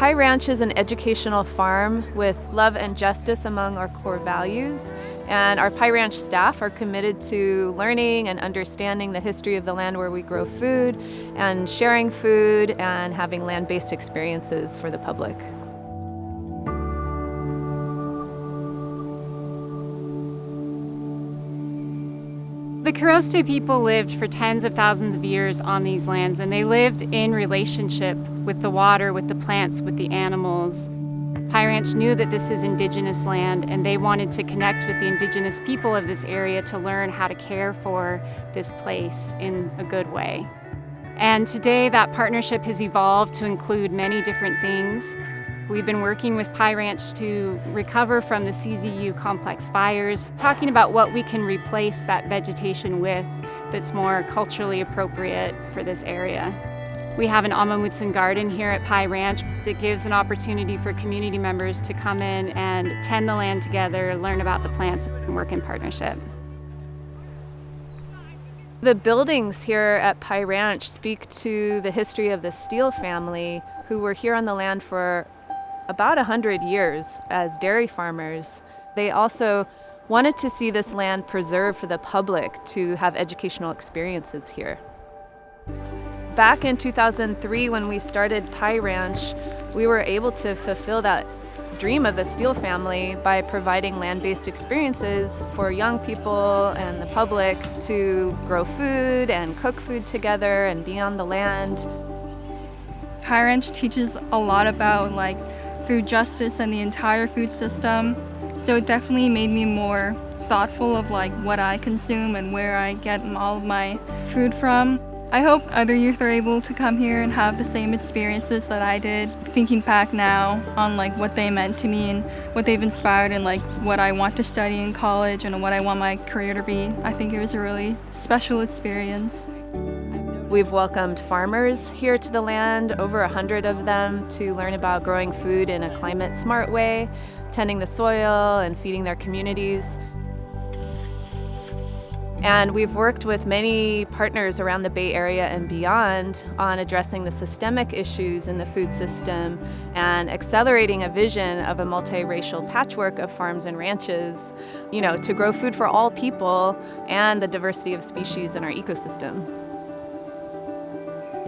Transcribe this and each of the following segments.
Pie Ranch is an educational farm with love and justice among our core values. And our Pie Ranch staff are committed to learning and understanding the history of the land where we grow food and sharing food and having land-based experiences for the public. The Koroste people lived for tens of thousands of years on these lands, and they lived in relationship with the water, with the plants, with the animals. Pie Ranch knew that this is indigenous land, and they wanted to connect with the indigenous people of this area to learn how to care for this place in a good way. And today that partnership has evolved to include many different things. We've been working with Pie Ranch to recover from the CZU complex fires, talking about what we can replace that vegetation with that's more culturally appropriate for this area. We have an Amah Mutsun garden here at Pie Ranch that gives an opportunity for community members to come in and tend the land together, learn about the plants, and work in partnership. The buildings here at Pie Ranch speak to the history of the Steele family, who were here on the land for about 100 years as dairy farmers. They also wanted to see this land preserved for the public to have educational experiences here. Back in 2003, when we started Pie Ranch, we were able to fulfill that dream of the Steele family by providing land-based experiences for young people and the public to grow food and cook food together and be on the land. Pie Ranch teaches a lot about food justice and the entire food system, so it definitely made me more thoughtful of what I consume and where I get all of my food from. I hope other youth are able to come here and have the same experiences that I did, thinking back now on what they meant to me and what they've inspired and what I want to study in college and what I want my career to be. I think it was a really special experience. We've welcomed farmers here to the land, over 100 of them, to learn about growing food in a climate-smart way, tending the soil and feeding their communities. And we've worked with many partners around the Bay Area and beyond on addressing the systemic issues in the food system and accelerating a vision of a multiracial patchwork of farms and ranches, to grow food for all people and the diversity of species in our ecosystem.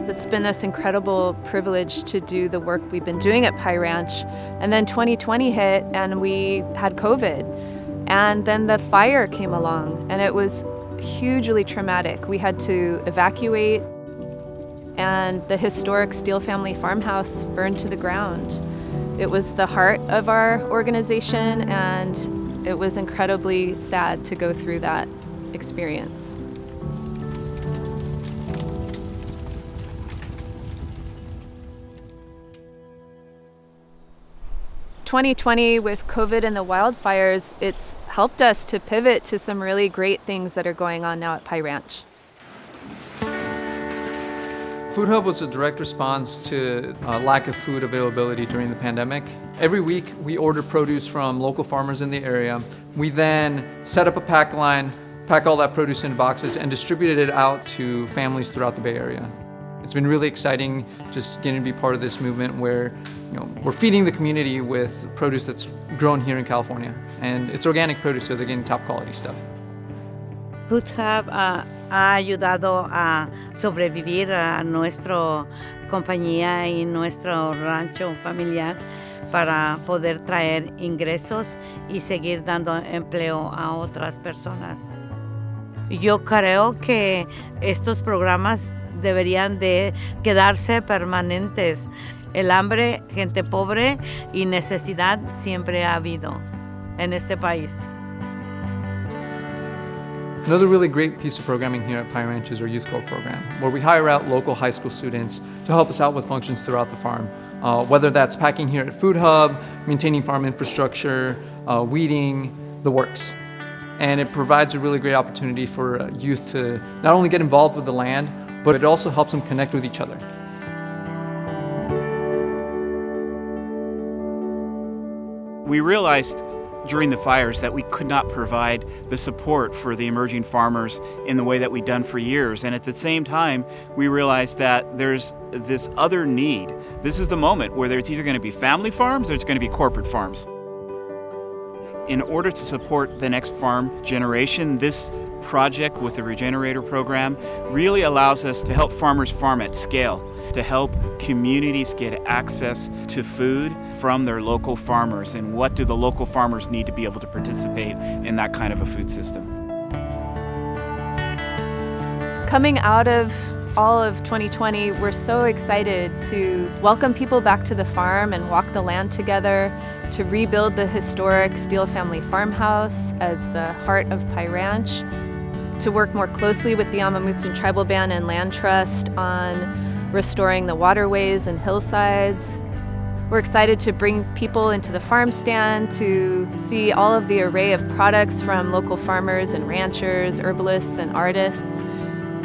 It's been this incredible privilege to do the work we've been doing at Pie Ranch. And then 2020 hit and we had COVID. And then the fire came along and it was hugely traumatic. We had to evacuate and the historic Steele family farmhouse burned to the ground. It was the heart of our organization and it was incredibly sad to go through that experience. 2020 with COVID and the wildfires, it's helped us to pivot to some really great things that are going on now at Pie Ranch. Food Hub was a direct response to lack of food availability during the pandemic. Every week we order produce from local farmers in the area. We then set up a pack line, pack all that produce into boxes, and distributed it out to families throughout the Bay Area. It's been really exciting just getting to be part of this movement where we're feeding the community with produce that's grown here in California. And it's organic produce, so they're getting top quality stuff. Food Hub ha ayudado a sobrevivir a nuestra compañía y nuestro rancho familiar para poder traer ingresos y seguir dando empleo a otras personas. Yo creo que estos programas deberían de quedarse permanentes. El hambre, gente pobre y necesidad siempre ha habido en este país. Another really great piece of programming here at Pie Ranch is our Youth Corps program, where we hire out local high school students to help us out with functions throughout the farm. Whether that's packing here at Food Hub, maintaining farm infrastructure, weeding, the works. And it provides a really great opportunity for youth to not only get involved with the land, but it also helps them connect with each other. We realized during the fires that we could not provide the support for the emerging farmers in the way that we'd done for years. And at the same time, we realized that there's this other need. This is the moment where it's either going to be family farms or it's going to be corporate farms. In order to support the next farm generation, this project with the Regenerator program really allows us to help farmers farm at scale, to help communities get access to food from their local farmers. And what do the local farmers need to be able to participate in that kind of a food system? Coming out of all of 2020, we're so excited to welcome people back to the farm and walk the land together, to rebuild the historic Steele family farmhouse as the heart of Pie Ranch, to work more closely with the Amah Mutsun tribal band and land trust on restoring the waterways and hillsides. We're excited to bring people into the farm stand to see all of the array of products from local farmers and ranchers, herbalists and artists,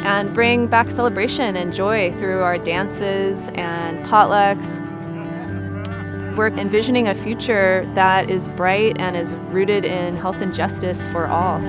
and bring back celebration and joy through our dances and potlucks. We're envisioning a future that is bright and is rooted in health and justice for all.